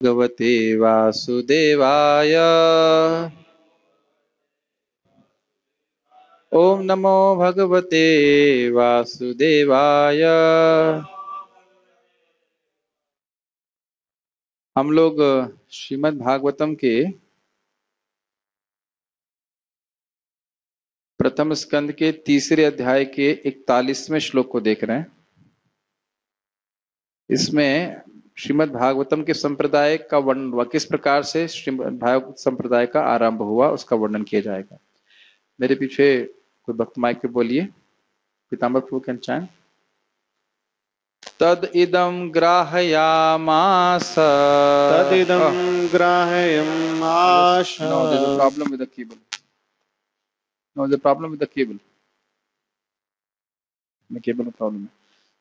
भगवते वासुदेवाय। ओम नमो भगवते वासुदेवाय। हम लोग श्रीमद् भागवतम के प्रथम स्कंद के तीसरे अध्याय के 41वें श्लोक को देख रहे हैं। इसमें श्रीमद् भागवतम के संप्रदाय का वर्णन, किस प्रकार से श्रीमद् भागवत संप्रदाय का आरंभ हुआ, उसका वर्णन किया जाएगा। मेरे पीछे कोई भक्त माइक पे बोलिए। पीताम्बर प्रभु कैन चैन। तद इदं ग्राहयामास। तदिदं ग्राह्यमाश। No, there's a problem with the cable. No, there's a problem with the cable. The cable में problem है।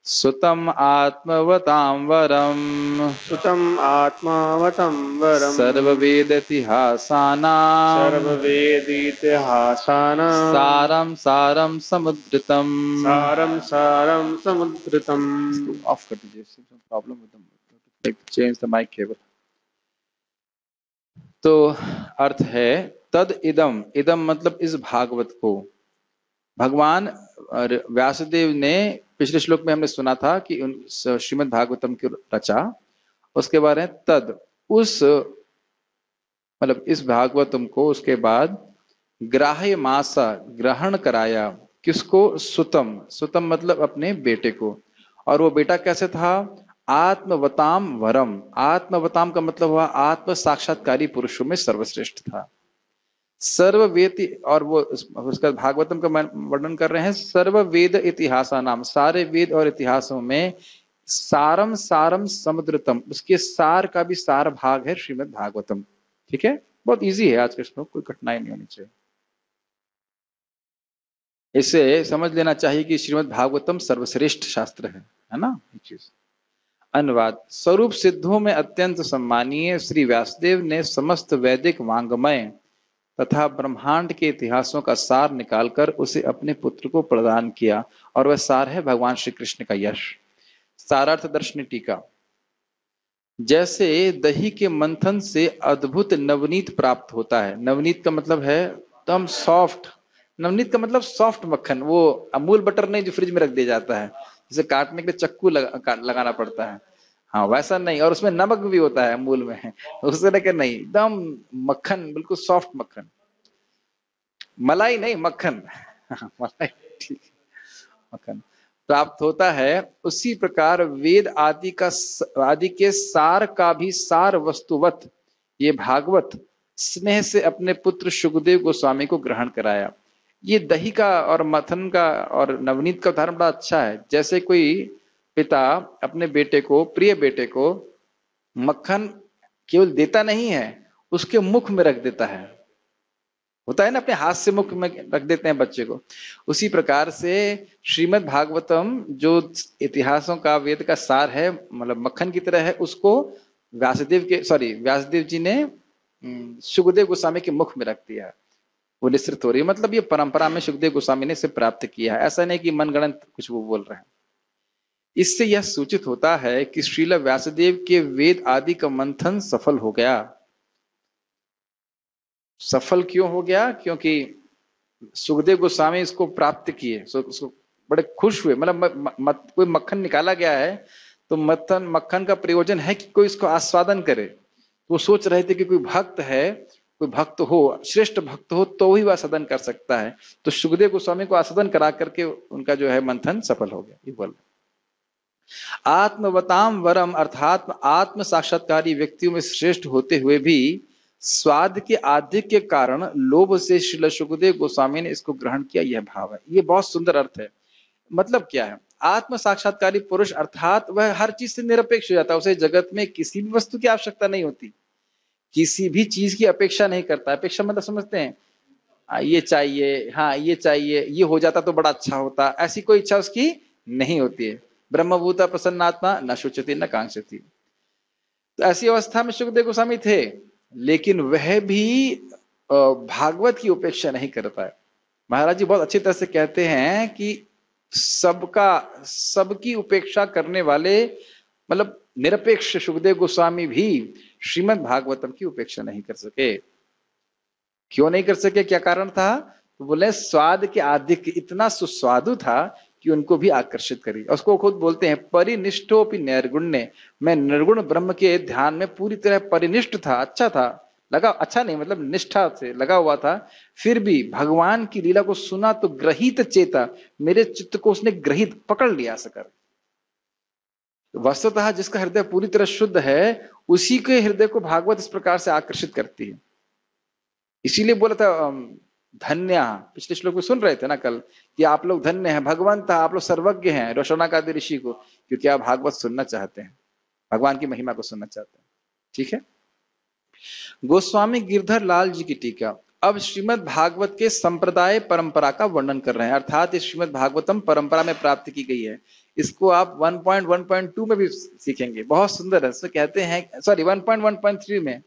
सुतम आत्मवतां वरम। सुतम् आत्मावतं वरम् सर्ववेद इतिहासानां। सर्ववेदीतिहासानां सारं सारं समुद्रितम्। सारं सारं समुद्रितम्। ऑफ कर दीजिए। Problem with the change the mic cable. तो अर्थ है तद इदम। इदम मतलब इस भागवत को भगवान व्यासदेव ने पिछले श्लोक में हमने सुना था कि श्रीमद् भागवतम की रचा, उसके बारे में तद उस मतलब इस भागवतम को उसके बाद ग्राह्य मासा ग्रहण कराया। किसको? सुतम। सुतम मतलब अपने बेटे को। और वो बेटा कैसे था? आत्मवताम वरम। आत्मवताम का मतलब हुआ आत्म साक्षात्कारी पुरुषों में सर्वश्रेष्ठ था। सर्ववेद, और वो उसका भागवतम का वर्णन कर रहे हैं। सर्व वेद इतिहासा नाम, सारे वेद और इतिहासों में सारम सारम समुद्रतम, उसके सार का भी सार भाग है श्रीमद् भागवतम। ठीक है, बहुत इजी है आज के श्लोक, कोई कठिनाई नहीं होनी चाहिए। इसे समझ लेना चाहिए कि श्रीमद् भागवतम सर्वश्रेष्ठ शास्त्र है ना। ये चीज अनुवाद। स्वरूप सिद्धों में अत्यंत सम्मानीय श्री व्यासदेव ने समस्त वैदिक वांग्मय तथा ब्रह्मांड के इतिहासों का सार निकालकर उसे अपने पुत्र को प्रदान किया, और वह सार है भगवान श्री कृष्ण का यश। सारार्थ दर्शनी टीका। जैसे दही के मंथन से अद्भुत नवनीत प्राप्त होता है। नवनीत का मतलब है एकदम सॉफ्ट। नवनीत का मतलब सॉफ्ट मक्खन, वो अमूल बटर नहीं जो फ्रिज में रख दिया जाता है, जिसे काटने के लिए चक्कू लगाना पड़ता है। हाँ वैसा नहीं, और उसमें नमक भी होता है अमूल में। उससे लेकर नहीं, एकदम मक्खन, बिल्कुल सॉफ्ट मक्खन। मलाई नहीं, मक्खन। मलाई ठीक, मक्खन प्राप्त होता है। उसी प्रकार वेद आदि के सार का भी सार वस्तुवत ये भागवत स्नेह से अपने पुत्र सुखदेव गोस्वामी को ग्रहण कराया। ये दही का और मथन का और नवनीत का उदाहरण बड़ा अच्छा है। जैसे कोई पिता अपने बेटे को, प्रिय बेटे को मक्खन केवल देता नहीं है, उसके मुख में रख देता है। होता है ना, अपने हाथ से मुख में रख देते हैं बच्चे को। उसी प्रकार से श्रीमद् भागवतम जो इतिहासों का, वेद का सार है, मतलब मक्खन की तरह है, उसको व्यासदेव जी ने सुखदेव गोस्वामी के मुख में रख दिया। वो निश्रित हो रही है, मतलब ये परंपरा में सुखदेव गोस्वामी ने इसे प्राप्त किया है। ऐसा नहीं कि मनगढ़ंत कुछ वो बोल रहे हैं। इससे यह सूचित होता है कि श्रील व्यासदेव के वेद आदि का मंथन सफल हो गया। सफल क्यों हो गया? क्योंकि सुखदेव गोस्वामी इसको प्राप्त किए, उसको बड़े खुश हुए। मतलब कोई मक्खन निकाला गया है तो मक्खन का प्रयोजन है कि कोई इसको आस्वादन करे। तो वो सोच रहे थे कि कोई भक्त है, कोई भक्त हो, श्रेष्ठ भक्त हो तो ही वह आस्वादन कर सकता है। तो सुखदेव गोस्वामी को आस्वादन करा करके उनका जो है मंथन सफल हो गया। ये बोल आत्मवताम वरम अर्थात आत्म साक्षात्कारी व्यक्तियों में श्रेष्ठ होते हुए भी स्वाद के आधिक्य के कारण लोभ से श्रील सुखदेव गोस्वामी ने इसको ग्रहण किया, यह भाव है। ये बहुत सुंदर अर्थ है। मतलब क्या है? आत्म साक्षात्कारी पुरुष अर्थात वह हर चीज से निरपेक्ष हो जाता है। उसे जगत में किसी भी वस्तु की आवश्यकता नहीं होती, किसी भी चीज की अपेक्षा नहीं करता। अपेक्षा मतलब समझते हैं, ये चाहिए, हाँ ये चाहिए, ये हो जाता तो बड़ा अच्छा होता, ऐसी कोई इच्छा उसकी नहीं होती है। ब्रह्मभूता प्रसन्नात्मा न शुचति न कांक्षति। तो ऐसी अवस्था में सुखदेव गोस्वामी थे, लेकिन वह भी भागवत की उपेक्षा नहीं कर पाए। महाराज जी बहुत अच्छी तरह से कहते हैं कि सबकी उपेक्षा करने वाले, मतलब निरपेक्ष सुखदेव गोस्वामी भी श्रीमद् भागवतम की उपेक्षा नहीं कर सके। क्यों नहीं कर सके, क्या कारण था? तो बोले स्वाद के आधिक्य इतना सुस्वादु था कि उनको भी आकर्षित करी। उसको खुद बोलते हैं परिनिष्ठोपि निर्गुण्य, मैं निर्गुण ब्रह्म के ध्यान में पूरी तरह परिनिष्ठ था, अच्छा था, लगा, अच्छा नहीं मतलब निष्ठा से लगा हुआ था, फिर भी भगवान की लीला को सुना तो ग्रहित चेता, मेरे चित्त को उसने ग्रहित पकड़ लिया सकर। वस्तुतः जिसका हृदय पूरी तरह शुद्ध है उसी के हृदय को भागवत इस प्रकार से आकर्षित करती है। इसीलिए बोला था धन्य, पिछले श्लोक में सुन रहे थे ना कल, कि आप लोग धन्य हैं, भगवंत आप लोग सर्वज्ञ हैं, रोशनाकादि ऋषि को, क्योंकि आप भागवत सुनना चाहते हैं, भगवान की महिमा को सुनना चाहते हैं। ठीक है। गोस्वामी गिरधर लाल जी की टीका अब श्रीमद् भागवत के संप्रदाय परंपरा का वर्णन कर रहे हैं, अर्थात इस श्रीमद् भागवतम परंपरा में प्राप्त की गई है। इसको आप 1.1.2 में भी सीखेंगे, बहुत सुंदर है। इसमें कहते हैं, सॉरी 1.1.3 में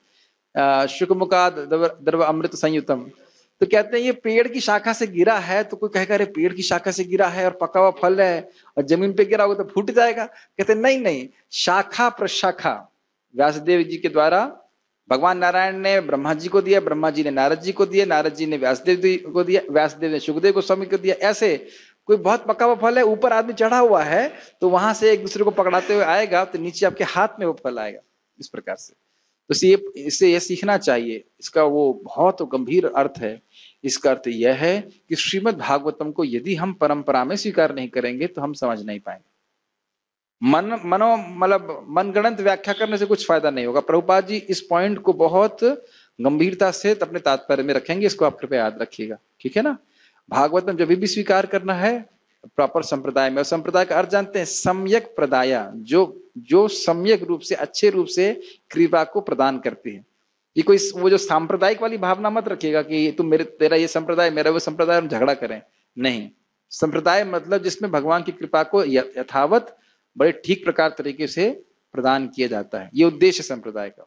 शुकमुखाद द्रव अमृत संयुतम, तो कहते हैं ये पेड़ की शाखा से गिरा है, तो कोई कहेगा अरे पेड़ की शाखा से गिरा है और पका हुआ फल है और जमीन पे गिरा होगा तो फूट जाएगा। कहते हैं नहीं नहीं, शाखा प्रशाखा व्यासदेव जी के द्वारा भगवान नारायण ने ब्रह्मा जी को दिया, ब्रह्मा जी ने नारद जी को दिया, नारद जी ने व्यासदेव को दिया, व्यासदेव ने सुखदेव गोस्वामी को दिया। ऐसे कोई बहुत पका हुआ फल है, ऊपर आदमी चढ़ा हुआ है तो वहां से एक दूसरे को पकड़ाते हुए आएगा तो नीचे आपके हाथ में वो फल आएगा, इस प्रकार से। तो इससे ये सीखना चाहिए, इसका वो बहुत गंभीर अर्थ है। इसका अर्थ यह है कि श्रीमद् भागवतम को यदि हम परंपरा में स्वीकार नहीं करेंगे तो हम समझ नहीं पाएंगे। मतलब मनगढ़ंत व्याख्या करने से कुछ फायदा नहीं होगा। प्रभुपाद जी इस पॉइंट को बहुत गंभीरता से अपने तात्पर्य में रखेंगे, इसको आप कृपया याद रखिएगा, ठीक है ना। भागवतम जब भी स्वीकार करना है प्रॉपर संप्रदाय में, और संप्रदाय का अर्थ जानते हैं सम्यक प्रदाया, जो सम्यक रूप से अच्छे रूप से कृपा को प्रदान करती है। ये कोई वो जो सांप्रदायिक वाली भावना मत रखिएगा कि तुम तेरा ये संप्रदाय मेरा वो संप्रदाय, हम झगड़ा करें, नहीं। संप्रदाय मतलब जिसमें भगवान की कृपा को यथावत बड़े ठीक प्रकार तरीके से प्रदान किया जाता है, ये उद्देश्य संप्रदाय का।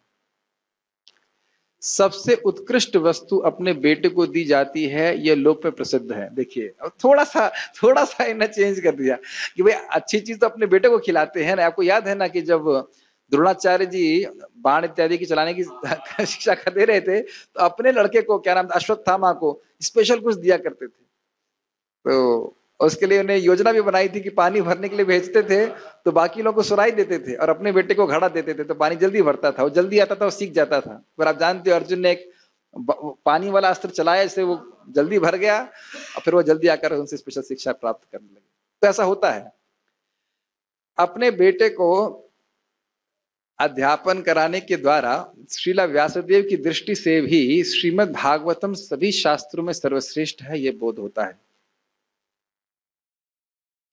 सबसे उत्कृष्ट वस्तु अपने बेटे को दी जाती है, यह लोक में प्रसिद्ध है। देखिए थोड़ा सा इन्हें चेंज कर दिया कि भाई अच्छी चीज तो अपने बेटे को खिलाते हैं ना। आपको याद है ना कि जब द्रोणाचार्य जी बाण इत्यादि की चलाने की शिक्षा कर दे रहे थे तो अपने लड़के को, क्या नाम था, अश्वत्थामा को स्पेशल कुछ दिया करते थे। तो उसके लिए उन्हें योजना भी बनाई थी कि पानी भरने के लिए भेजते थे तो बाकी लोगों को सुराई देते थे और अपने बेटे को घड़ा देते थे, तो पानी जल्दी भरता था, वो जल्दी आता था, वो सीख जाता था। पर आप जानते हो अर्जुन ने एक पानी वाला अस्त्र चलाया जिससे वो जल्दी भर गया और फिर वो जल्दी आकर उनसे स्पेशल शिक्षा प्राप्त करने लगे। तो ऐसा होता है। अपने बेटे को अध्यापन कराने के द्वारा श्रीला व्यासदेव की दृष्टि से भी श्रीमद् भागवतम सभी शास्त्रों में सर्वश्रेष्ठ है, ये बोध होता है।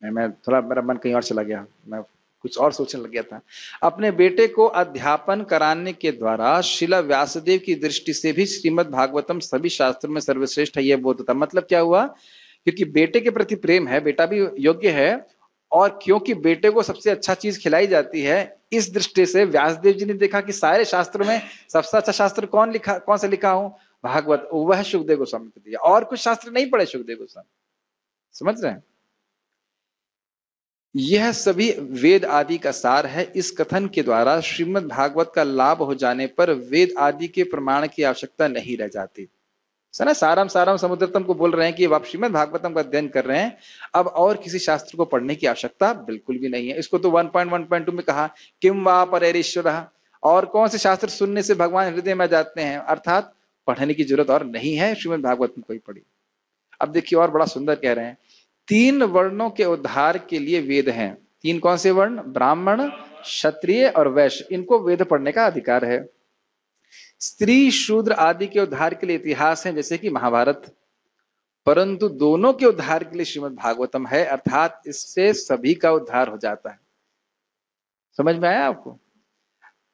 मैं थोड़ा, मेरा मन कहीं और चला गया, मैं कुछ और सोचने लग गया था। अपने बेटे को अध्यापन कराने के द्वारा श्रीला व्यासदेव की दृष्टि से भी श्रीमद् भागवतम सभी शास्त्रों में सर्वश्रेष्ठ है, यह बोध होता। मतलब क्या हुआ, क्योंकि बेटे के प्रति प्रेम है, बेटा भी योग्य है, और क्योंकि बेटे को सबसे अच्छा चीज खिलाई जाती है, इस दृष्टि से व्यासदेव जी ने देखा कि सारे शास्त्रों में सबसे अच्छा शास्त्र कौन सा लिखा हूं, भागवत, वह सुखदेव गोस्वामी को दिया। और कुछ शास्त्र नहीं पढ़े सुखदेव गोस्वामी, समझ रहे हैं। यह सभी वेद आदि का सार है। इस कथन के द्वारा श्रीमद् भागवत का लाभ हो जाने पर वेद आदि के प्रमाण की आवश्यकता नहीं रह जाती। सना साराम समुद्रतम को बोल रहे हैं कि अब आप श्रीमद् भागवतम का अध्ययन कर रहे हैं, अब और किसी शास्त्र को पढ़ने की आवश्यकता बिल्कुल भी नहीं है। इसको तो 1.1.2 में कहा किम वा परेश्वर, और कौन से शास्त्र सुनने से भगवान हृदय में जाते हैं, अर्थात पढ़ने की जरूरत और नहीं है, श्रीमद् भागवत में कोई पढ़ी। अब देखिए और बड़ा सुंदर कह रहे हैं, 3 वर्णों के उद्धार के लिए वेद हैं। 3 कौन से वर्ण, ब्राह्मण, क्षत्रिय और वैश्य, इनको वेद पढ़ने का अधिकार है। स्त्री शूद्र आदि के उद्धार के लिए इतिहास है, जैसे कि महाभारत, परंतु दोनों के उद्धार के लिए श्रीमद् भागवतम है, अर्थात इससे सभी का उद्धार हो जाता है। समझ में आया आपको?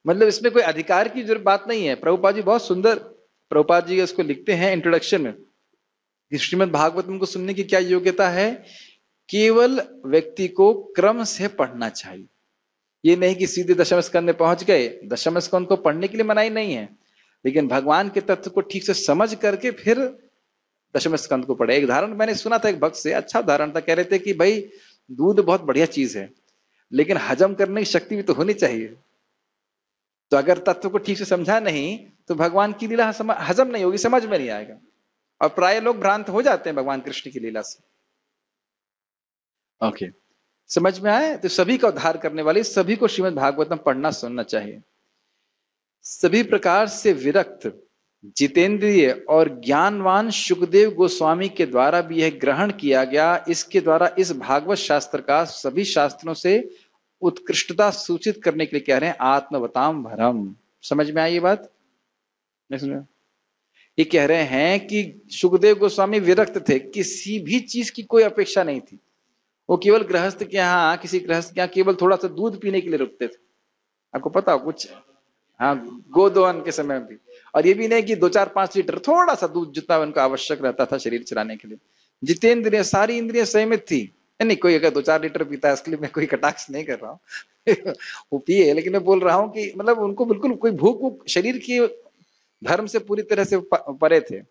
मतलब इसमें कोई अधिकार की जरूरत बात नहीं है। प्रभुपाद जी बहुत सुंदर, प्रभुपाद जी इसको लिखते हैं इंट्रोडक्शन में, श्रीमद् भागवतम को सुनने की क्या योग्यता है, केवल व्यक्ति को क्रम से पढ़ना चाहिए। ये नहीं कि सीधे दशम स्कंद में पहुंच गए, दशम स्कंद को पढ़ने के लिए मनाही नहीं है, लेकिन भगवान के तत्व को ठीक से समझ करके फिर दशम स्कंद को पढ़े। एक उदाहरण मैंने सुना था एक भक्त से, अच्छा उदाहरण था, कह रहे थे कि भाई दूध बहुत बढ़िया चीज है, लेकिन हजम करने की शक्ति भी तो होनी चाहिए। तो अगर तत्व को ठीक से समझा नहीं तो भगवान की लीला हजम नहीं होगी, समझ में नहीं आएगा। और प्राय लोग भ्रांत हो जाते हैं भगवान कृष्ण की लीला से। ओके, समझ में आए? तो सभी का उद्धार करने वाली सभी को श्रीमद् भागवतम पढ़ना सुनना चाहिए। सभी प्रकार से विरक्त, जितेंद्रिय और ज्ञानवान शुकदेव गोस्वामी के द्वारा भी यह ग्रहण किया गया। इसके द्वारा इस भागवत शास्त्र का सभी शास्त्रों से उत्कृष्टता सूचित करने के लिए कह रहे हैं आत्मवताम भरम। समझ में आई ये बात? नहीं समझ? ये कह रहे हैं कि शुकदेव गोस्वामी विरक्त थे, किसी भी चीज की कोई अपेक्षा नहीं थी। वो केवल गृहस्थ के यहाँ, किसी गृहस्थ के यहाँ केवल थोड़ा सा दूध पीने के लिए रुकते थे। आपको पता हो कुछ? हाँ, गोदोहन के समय में भी। और ये भी नहीं कि 2-4-5 लीटर, थोड़ा सा दूध जितना उनको आवश्यक रहता था शरीर चलाने के लिए। जितेंद्रिय, सारी इंद्रियां संयमित थी। नहीं, कोई अगर 2-4 लीटर पीता है, इसके लिए मैं कोई कटाक्ष नहीं कर रहा हूँ वो पिए, लेकिन मैं बोल रहा हूँ कि मतलब उनको बिल्कुल कोई भूख वूख, शरीर की धर्म से पूरी तरह से परे थे।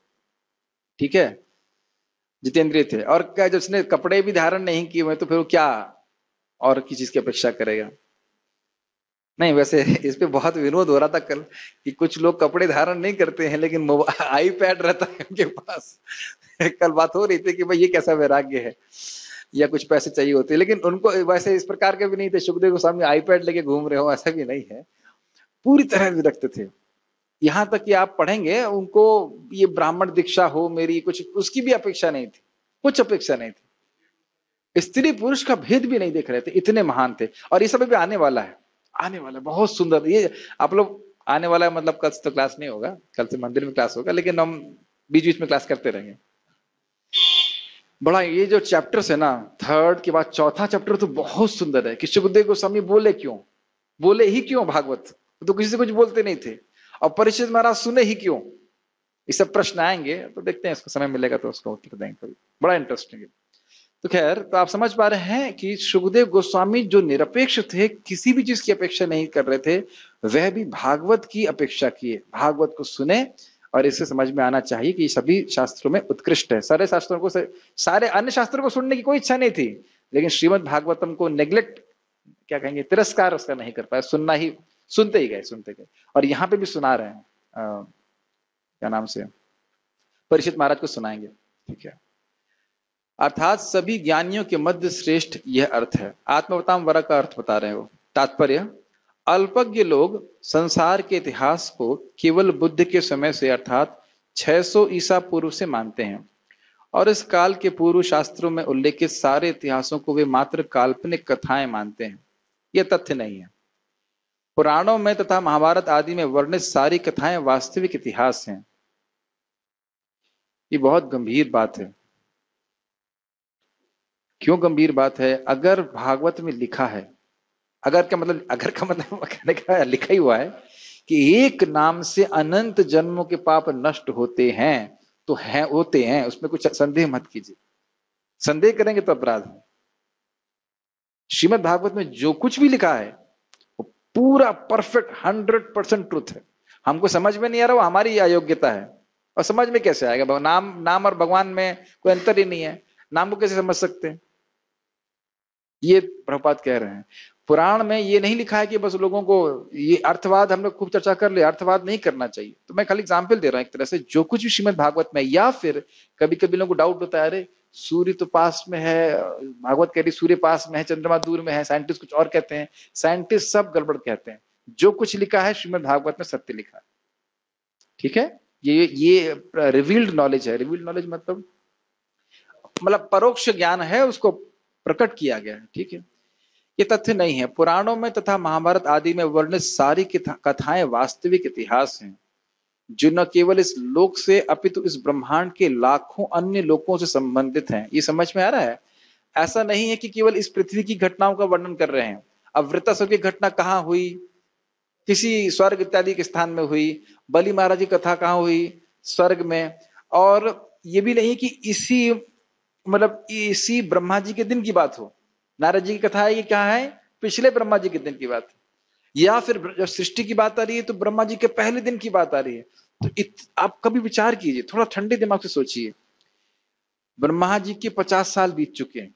ठीक है, जितेंद्रिय थे। और क्या, जिसने कपड़े भी धारण नहीं किए हुए तो फिर वो क्या और किसी चीज की अपेक्षा करेगा? नहीं, वैसे इस पे बहुत विनोद हो रहा था कल कि कुछ लोग कपड़े धारण नहीं करते हैं लेकिन आईपैड रहता है उनके पास कल बात हो रही थी कि भाई ये कैसा वैराग्य है, या कुछ पैसे चाहिए होते हैं। लेकिन उनको वैसे इस प्रकार के भी नहीं थे, सुखदेव गोस्वामी आईपैड लेके घूम रहे हो, ऐसा भी नहीं है। पूरी तरह विरक्त थे। यहां तक कि आप पढ़ेंगे उनको ये ब्राह्मण दीक्षा हो मेरी, कुछ उसकी भी अपेक्षा नहीं थी, कुछ अपेक्षा नहीं थी। स्त्री पुरुष का भेद भी नहीं देख रहे थे, इतने महान थे। और ये सब भी आने वाला है, आने वाला है, बहुत सुंदर। ये आप लोग आने वाला है मतलब कल से तो क्लास नहीं होगा, कल से मंदिर में क्लास होगा, लेकिन हम बीच बीच में क्लास करते रहेंगे। बड़ा ये जो चैप्टर्स है ना, 3rd के बाद 4था चैप्टर तो बहुत सुंदर है कि सुखदेव गोस्वामी बोले क्यों, बोले ही क्यों भागवत, तो किसी से कुछ बोलते नहीं थे। और परीक्षित महाराज सुने ही क्यों? ये सब प्रश्न आएंगे तो देखते हैं, इसको समय मिलेगा तो उसका उत्तर देंगे कभी, बड़ा इंटरेस्टिंग है। तो खैर, तो आप समझ पा रहे हैं कि सुखदेव गोस्वामी जो निरपेक्ष थे, किसी भी चीज की अपेक्षा नहीं कर रहे थे, वह भी भागवत की अपेक्षा किए। भागवत को सुने और इससे समझ में आना चाहिए कि सभी शास्त्रों में उत्कृष्ट है। सारे शास्त्रों को, सारे अन्य शास्त्रों को सुनने की कोई इच्छा नहीं थी, लेकिन श्रीमद् भागवतम को नेग्लेक्ट, क्या कहेंगे, तिरस्कार उसका नहीं कर पाए, सुनना ही, सुनते ही गए, सुनते गए। और यहाँ पे भी सुना रहे हैं, क्या नाम से, परीक्षित महाराज को सुनाएंगे। ठीक है, अर्थात सभी ज्ञानियों के मध्य श्रेष्ठ यह अर्थ है। आत्मवताम वर का अर्थ बता रहे हो। तात्पर्य, अल्पज्ञ लोग संसार के इतिहास को केवल बुद्ध के समय से अर्थात 600 ईसा पूर्व से मानते हैं, और इस काल के पूर्व शास्त्रों में उल्लेखित सारे इतिहासों को वे मात्र काल्पनिक कथाएं मानते हैं। यह तथ्य नहीं है। पुराणों में तथा महाभारत आदि में वर्णित सारी कथाएं वास्तविक इतिहास हैं। ये बहुत गंभीर बात है। क्यों गंभीर बात है? अगर भागवत में लिखा है, अगर का मतलब कहने का लिखा ही हुआ है कि एक नाम से अनंत जन्मों के पाप नष्ट होते हैं, तो है, होते हैं, उसमें कुछ संदेह मत कीजिए। संदेह करेंगे तो अपराध है। श्रीमद् भागवत में जो कुछ भी लिखा है वो पूरा परफेक्ट 100% ट्रुथ है। हमको समझ में नहीं आ रहा, वो हमारी अयोग्यता है। और समझ में कैसे आएगा? नाम और भगवान में कोई अंतर ही नहीं है, नाम को कैसे समझ सकते हैं? ये प्रभुपाद कह रहे हैं। पुराण में ये नहीं लिखा है कि बस लोगों को ये अर्थवाद, हम लोग खूब चर्चा कर ले, अर्थवाद नहीं करना चाहिए। तो मैं खाली एग्जाम्पल दे रहा हूं एक तरह से, जो कुछ भी श्रीमद् भागवत में, या फिर कभी कभी लोगों को डाउट होता है, अरे सूर्य तो पास में है, भागवत कह रही सूर्य पास में है, चंद्रमा दूर में है, साइंटिस्ट कुछ और कहते हैं, साइंटिस्ट सब गड़बड़ कहते हैं। जो कुछ लिखा है श्रीमद् भागवत में सत्य लिखा है। ठीक है, ये रिवील्ड नॉलेज है। रिवील्ड नॉलेज मतलब परोक्ष ज्ञान है, उसको प्रकट किया गया है। ठीक है, ये तथ्य नहीं है। पुराणों में तथा महाभारत आदि में वर्णित सारी कथाएं वास्तविक इतिहास हैं, जो न केवल इस लोक से अपितु इस ब्रह्मांड के लाखों अन्य लोकों से संबंधित हैं। ये समझ में आ रहा है? ऐसा नहीं है कि केवल इस पृथ्वी की घटनाओं का वर्णन कर रहे हैं। अब वृत्तासुर की घटना कहाँ हुई? किसी स्वर्ग इत्यादि के स्थान में हुई। बलि महाराज की कथा कहाँ हुई? स्वर्ग में। और ये भी नहीं कि इसी ब्रह्मा जी के दिन की बात हो। नारद जी की कथा है, ये क्या है? पिछले ब्रह्मा जी के दिन की बात है। या फिर जब सृष्टि की बात आ रही है तो ब्रह्मा जी के पहले दिन की बात आ रही है। तो आप कभी विचार कीजिए, थोड़ा ठंडे दिमाग से सोचिए। ब्रह्मा जी के 50 साल बीत चुके हैं,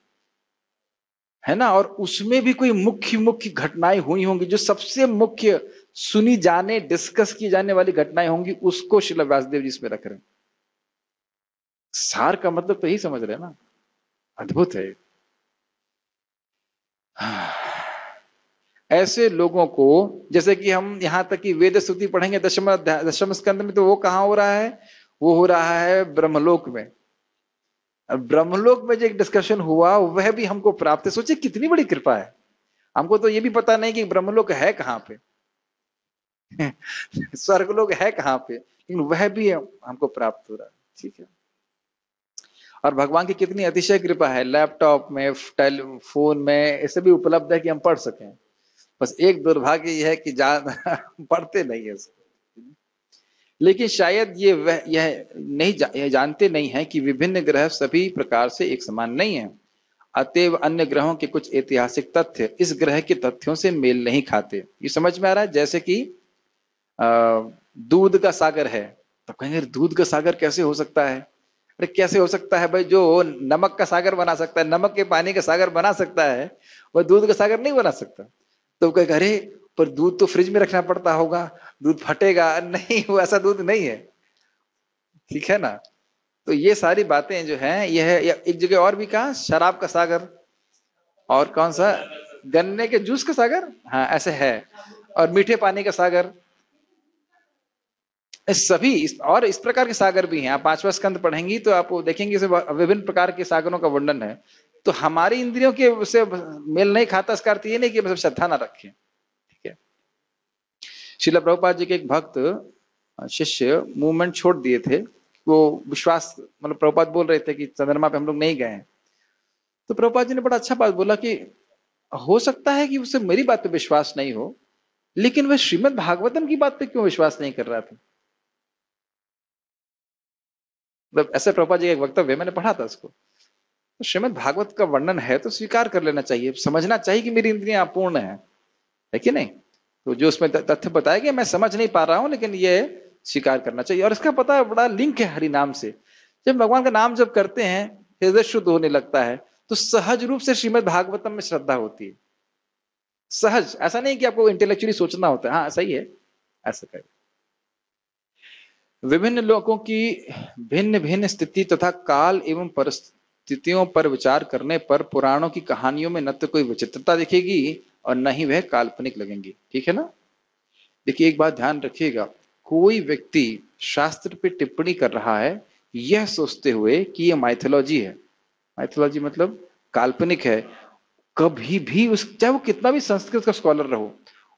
है ना, और उसमें भी कोई मुख्य मुख्य घटनाएं हुई होंगी, जो सबसे मुख्य सुनी जाने डिस्कस की जाने वाली घटनाएं होंगी, उसको श्रील व्यासदेव जी इसमें रख रहे हैं। सार का मतलब तो यही समझ रहे हैं ना, अद्भुत है। ऐसे लोगों को, जैसे कि हम यहां तक कि वेद स्तुति पढ़ेंगे दशम स्कंद में, तो वो कहां हो रहा है, वो हो रहा है ब्रह्मलोक में। ब्रह्मलोक में जो एक डिस्कशन हुआ वह भी हमको प्राप्त है। सोचिए कितनी बड़ी कृपा है। हमको तो ये भी पता नहीं कि ब्रह्मलोक है कहां पे स्वर्गलोक है कहां पे, लेकिन वह भी हमको प्राप्त हो रहा है। ठीक है, और भगवान की कितनी अतिशय कृपा है, लैपटॉप में, टेलीफोन में ऐसे भी उपलब्ध है कि हम पढ़ सकें। बस एक दुर्भाग्य यह है कि पढ़ते नहीं है उसको। लेकिन शायद यह नहीं यह जानते नहीं है कि विभिन्न ग्रह सभी प्रकार से एक समान नहीं है। अतएव अन्य ग्रहों के कुछ ऐतिहासिक तथ्य इस ग्रह के तथ्यों से मेल नहीं खाते। ये समझ में आ रहा है? जैसे कि दूध का सागर है, तो कहेंगे दूध का सागर कैसे हो सकता है? अरे कैसे हो सकता है भाई, जो नमक का सागर बना सकता है, नमक के पानी का सागर बना सकता है, वह दूध का सागर नहीं बना सकता। तो कहेगा अरे पर दूध तो फ्रिज में रखना पड़ता होगा, दूध फटेगा। नहीं, वो ऐसा दूध नहीं है। ठीक है ना? तो ये सारी बातें जो हैं, यह एक जगह और भी कहा, शराब का सागर, और कौन सा, गन्ने के जूस का सागर, हाँ ऐसे है, और मीठे पानी का सागर, सभी और इस प्रकार के सागर भी हैं। आप 5वां स्कंद पढ़ेंगी तो आप देखेंगे इसे विभिन्न प्रकार के सागरों का वर्णन है। तो हमारी इंद्रियों के उससे मेल नहीं खाता, इसका अर्थ ये नहीं कि मतलब श्रद्धा ना रखें। ठीक है, श्रील प्रभुपाद जी के एक भक्त शिष्य मूवमेंट छोड़ दिए थे, वो विश्वास, मतलब प्रभुपाद बोल रहे थे कि चंद्रमा पे हम लोग नहीं गए हैं। तो प्रभुपाद जी ने बड़ा अच्छा बात बोला कि हो सकता है कि उसे मेरी बात पे विश्वास नहीं हो, लेकिन वह श्रीमद् भागवतम की बात पे क्यों विश्वास नहीं कर रहा था? मतलब ऐसे प्रभुपाद जी का एक वक्तव्य मैंने पढ़ा था उसको। तो श्रीमद् भागवत का वर्णन है तो स्वीकार कर लेना चाहिए, समझना चाहिए कि मेरी इंद्रियां अपूर्ण है कि नहीं? तो जो उसमें तथ्य बताया गया मैं समझ नहीं पा रहा हूं, लेकिन ये स्वीकार करना चाहिए। और इसका पता बड़ा लिंक है हरि नाम से। जब भगवान का नाम जब करते हैं, हृदय शुद्ध होने लगता है, तो सहज रूप से श्रीमद् भागवतम में श्रद्धा होती है। सहज, ऐसा नहीं कि आपको इंटेलेक्चुअली सोचना होता है, हाँ सही है, ऐसा करें। विभिन्न लोगों की भिन्न भिन्न स्थिति तथा काल एवं परिस्थितियों पर विचार करने पर पुराणों की कहानियों में न तो कोई विचित्रता दिखेगी और न ही वह काल्पनिक लगेंगी। ठीक है ना? देखिए एक बात ध्यान रखिएगा, कोई व्यक्ति शास्त्र पे टिप्पणी कर रहा है यह सोचते हुए कि यह माइथोलॉजी है, माइथोलॉजी मतलब काल्पनिक है, कभी भी उस, चाहे वो कितना भी संस्कृत का स्कॉलर रहो,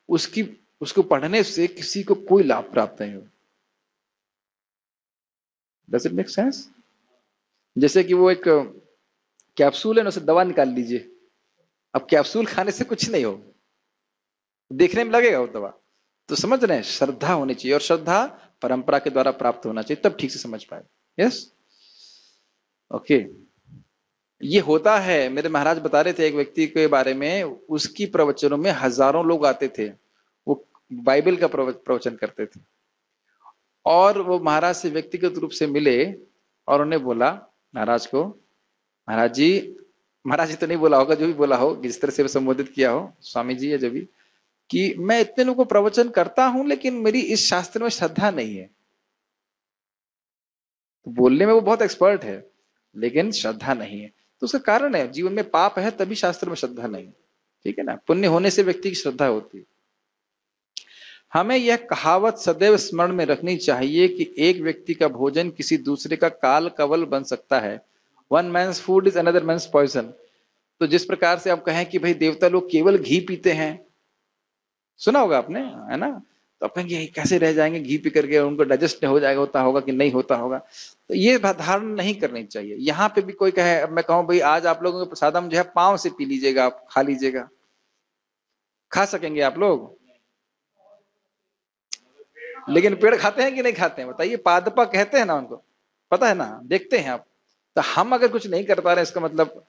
उसको पढ़ने से किसी को कोई लाभ प्राप्त नहीं हो। Does it make sense? जैसे कि वो एक कैप्सूल है ना, उसे दवा निकाल लीजिए, अब कैप्सूल खाने से कुछ नहीं हो, देखने में लगेगा वो दवा। तो समझ रहे हैं, श्रद्धा होनी चाहिए, और श्रद्धा परंपरा के द्वारा प्राप्त होना चाहिए, तब ठीक से समझ पाए। Yes, okay. ये होता है, मेरे महाराज बता रहे थे एक व्यक्ति के बारे में, उसकी प्रवचनों में हजारों लोग आते थे, वो बाइबल का प्रवचन करते थे, और वो महाराज से व्यक्तिगत रूप से मिले और उन्हें बोला महाराज को, महाराज जी तो नहीं बोला होगा, जो भी बोला हो, जिस तरह से संबोधित किया हो, स्वामी जी या जो भी, कि मैं इतने लोगों को प्रवचन करता हूं लेकिन मेरी इस शास्त्र में श्रद्धा नहीं है। तो बोलने में वो बहुत एक्सपर्ट है लेकिन श्रद्धा नहीं है, तो उसका कारण है जीवन में पाप है, तभी शास्त्र में श्रद्धा नहीं। ठीक है ना? पुण्य होने से व्यक्ति की श्रद्धा होती है। हमें यह कहावत सदैव स्मरण में रखनी चाहिए कि एक व्यक्ति का भोजन किसी दूसरे का काल कवल बन सकता है। One man's food is another man's poison. तो जिस प्रकार से आप कहें कि भाई देवता लोग केवल घी पीते हैं, सुना होगा आपने, है ना? तो आप कहेंगे कैसे रह जाएंगे घी पी करके, उनको डाइजेस्ट हो जाएगा, होता होगा कि नहीं होता होगा। तो ये धारणा नहीं करनी चाहिए। यहाँ पे भी कोई कहे, अब मैं कहूँ भाई आज आप लोगों के प्रसादम जो है पांव से पी लीजिएगा, आप खा लीजिएगा, खा सकेंगे आप लोग? लेकिन पेड़ खाते हैं कि नहीं खाते हैं बताइए? पादपा कहते हैं ना उनको, पता है ना, देखते हैं आप। तो हम अगर कुछ नहीं कर पा रहे, इसका मतलब,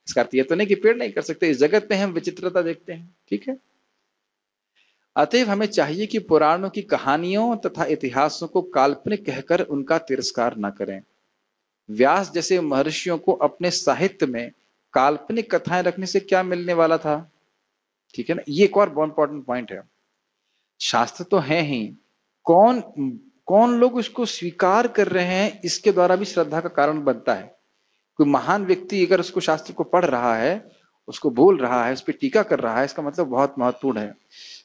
इसका अर्थ ये तो नहीं कि पेड़ नहीं कर सकते। इस जगत में हम विचित्रता देखते हैं। ठीक है, अतएव हमें चाहिए कि पुराणों की कहानियों तथा इतिहासों को काल्पनिक कहकर उनका तिरस्कार न करें। व्यास जैसे महर्षियों को अपने साहित्य में काल्पनिक कथाएं रखने से क्या मिलने वाला था? ठीक है ना, ये एक और बहुत इंपॉर्टेंट पॉइंट है। शास्त्र तो है ही, कौन कौन लोग उसको स्वीकार कर रहे हैं, इसके द्वारा भी श्रद्धा का कारण बनता है। कोई महान व्यक्ति अगर उसको शास्त्र को पढ़ रहा है, उसको बोल रहा है, उस पर टीका कर रहा है, इसका मतलब बहुत महत्वपूर्ण है।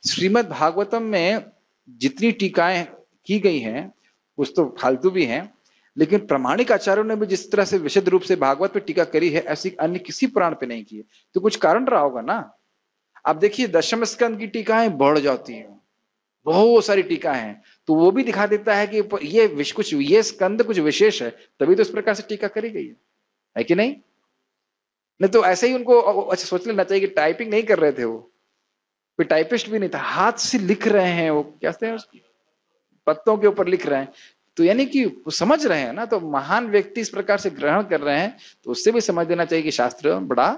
श्रीमद् भागवतम में जितनी टीकाएं की गई हैं, कुछ तो फालतू भी हैं, लेकिन प्रामाणिक आचार्यों ने भी जिस तरह से विशुद्ध रूप से भागवत पे टीका करी है, ऐसी अन्य किसी पुराण पे नहीं की है। तो कुछ कारण रहा होगा ना। आप देखिए दशम स्कंद की टीकाएं बढ़ जाती हैं, बहुत सारी टीका हैं, तो वो भी दिखा देता है कि ये कुछ ये स्कंद कुछ विशेष है, तभी तो इस प्रकार से टीका करी गई है कि नहीं? नहीं तो ऐसे ही उनको अच्छा सोच लेना चाहिए कि टाइपिंग नहीं कर रहे थे, वो कोई टाइपिस्ट भी नहीं था, हाथ से लिख रहे हैं, वो क्या कहते हैं पत्तों के ऊपर लिख रहे हैं, तो यानी कि वो समझ रहे हैं ना। तो महान व्यक्ति इस प्रकार से ग्रहण कर रहे हैं, तो उससे भी समझ देना चाहिए कि शास्त्र बड़ा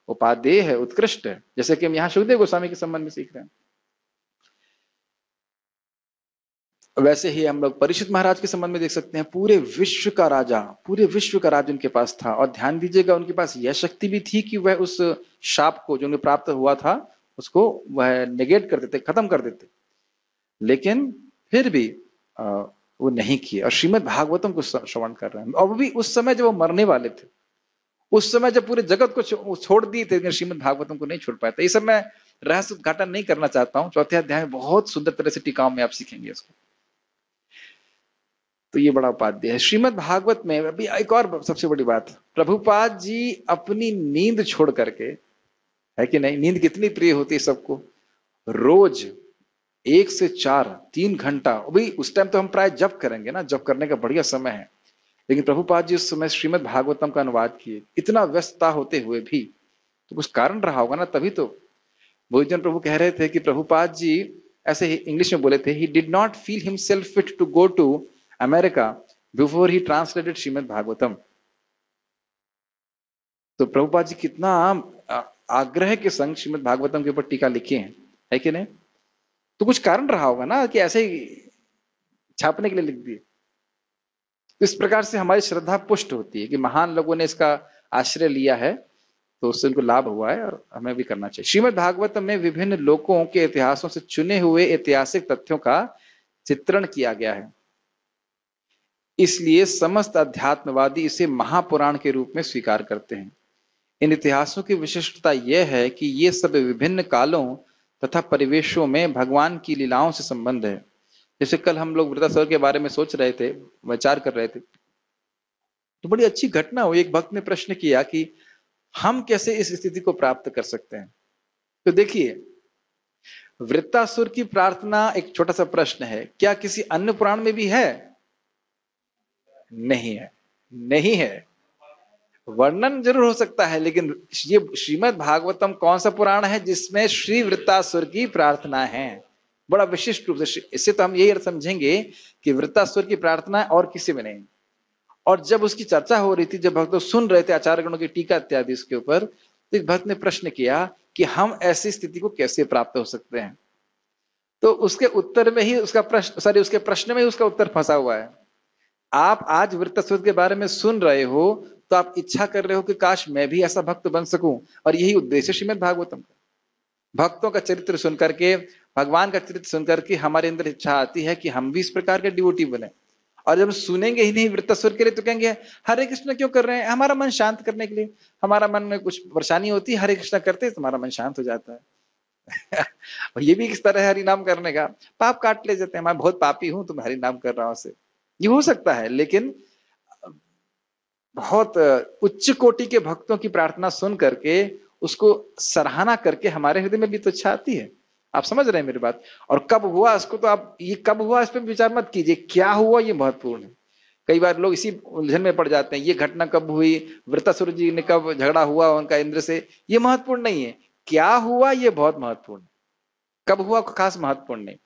उपादेय है, उत्कृष्ट है, जैसे कि हम यहाँ सुखदेव गोस्वामी के संबंध में सीख रहे हैं। वैसे ही हम लोग परीक्षित महाराज के संबंध में देख सकते हैं, पूरे विश्व का राजा, पूरे विश्व का राज उनके पास था, और ध्यान दीजिएगा उनके पास यह शक्ति भी थी कि वह उस शाप को जो उन्हें प्राप्त हुआ था उसको वह नेगेट कर देते, खत्म कर देते, लेकिन फिर भी वो नहीं किए, और श्रीमद् भागवतम को श्रवण कर रहे हैं। और वो भी उस समय जब वो मरने वाले थे, उस समय जब पूरे जगत को छोड़ दिए थे, लेकिन श्रीमद् भागवतम को नहीं छोड़ पाए थे। इस समय रहस्य उद्घाटन नहीं करना चाहता हूँ, चौथे अध्याय में बहुत सुंदर तरह से टीकाओं में आप सीखेंगे इसको। तो ये बड़ा उपाध्य है श्रीमद् भागवत में। अभी एक और सबसे बड़ी बात, प्रभुपाद जी अपनी नींद छोड़ करके, है कि नहीं, नींद कितनी प्रिय होती है सबको, रोज 1 से 4 3 घंटा, अभी उस टाइम तो हम प्राय जप करेंगे ना, जप करने का बढ़िया समय है, लेकिन प्रभुपाद जी उस समय श्रीमद् भागवतम का अनुवाद किए, इतना व्यस्तता होते हुए भी, तो कुछ कारण रहा होगा ना, तभी तो भोजन प्रभु कह रहे थे कि प्रभुपाद जी ऐसे ही इंग्लिश में बोले थे, he did not feel himself fit to go to America before he translated Srimad Bhagavatam. तो प्रभुपाद जी कितना आग्रह के संग श्रीमद् भागवतम के ऊपर टीका लिखे हैं, है कि नहीं? तो कुछ कारण रहा होगा ना कि ऐसे ही छापने के लिए लिख दिए। तो इस प्रकार से हमारी श्रद्धा पुष्ट होती है कि महान लोगों ने इसका आश्रय लिया है, तो उससे उनको लाभ हुआ है, और हमें भी करना चाहिए। श्रीमद् भागवतम में विभिन्न लोकों के इतिहासों से चुने हुए ऐतिहासिक तथ्यों का चित्रण किया गया है, इसलिए समस्त अध्यात्मवादी इसे महापुराण के रूप में स्वीकार करते हैं। इन इतिहासों की विशिष्टता यह है कि ये सब विभिन्न कालों तथा परिवेशों में भगवान की लीलाओं से संबंध है। जैसे कल हम लोग वृत्तासुर के बारे में सोच रहे थे, विचार कर रहे थे, तो बड़ी अच्छी घटना हुई। एक भक्त ने प्रश्न किया कि हम कैसे इस स्थिति को प्राप्त कर सकते हैं। तो देखिए, वृत्तासुर की प्रार्थना, एक छोटा सा प्रश्न है, क्या किसी अन्य पुराण में भी है? नहीं है, नहीं है। वर्णन जरूर हो सकता है, लेकिन ये श्रीमद् भागवतम कौन सा पुराण है जिसमें श्री वृत्तासुर की प्रार्थना है? बड़ा विशिष्ट रूप से। इससे तो हम यही अर्थ समझेंगे कि वृत्तासुर की प्रार्थना और किसी में नहीं। और जब उसकी चर्चा हो रही थी, जब भक्त सुन रहे थे आचार्य गणों की टीका इत्यादि इसके ऊपर, तो एक भक्त ने प्रश्न किया कि हम ऐसी स्थिति को कैसे प्राप्त हो सकते हैं। तो उसके उत्तर में ही उसका प्रश्न, उसके प्रश्न में ही उसका उत्तर फंसा हुआ है। आप आज वृत्तासुर के बारे में सुन रहे हो, तो आप इच्छा कर रहे हो कि काश मैं भी ऐसा भक्त बन सकूं, और यही उद्देश्य श्रीमद् भागवतम का। भक्तों का चरित्र सुनकर के, भगवान का चरित्र सुनकर के हमारे अंदर इच्छा आती है कि हम भी इस प्रकार के डिवोटी बने। और जब सुनेंगे ही नहीं वृत्तासुर के लिए, तो कहेंगे हरे कृष्ण क्यों कर रहे हैं? हमारा मन शांत करने के लिए, हमारा मन में कुछ परेशानी होती है, हरे कृष्ण करते हैं तो हमारा मन शांत हो जाता है। और ये भी किस तरह है हरि नाम करने का, पाप काट ले जाते हैं, मैं बहुत पापी हूं तो मैं हरि नाम कर रहा हूं, से ये हो सकता है। लेकिन बहुत उच्च कोटि के भक्तों की प्रार्थना सुन करके, उसको सराहना करके हमारे हृदय में भी तो इच्छा आती है। आप समझ रहे हैं मेरी बात? और कब हुआ इसको, तो आप ये कब हुआ इस पर विचार मत कीजिए, क्या हुआ ये महत्वपूर्ण है। कई बार लोग इसी उलझन में पड़ जाते हैं, ये घटना कब हुई, वृत्तासुर जी ने कब झगड़ा हुआ उनका इंद्र से, ये महत्वपूर्ण नहीं है। क्या हुआ ये बहुत महत्वपूर्ण है, कब हुआ खास महत्वपूर्ण नहीं।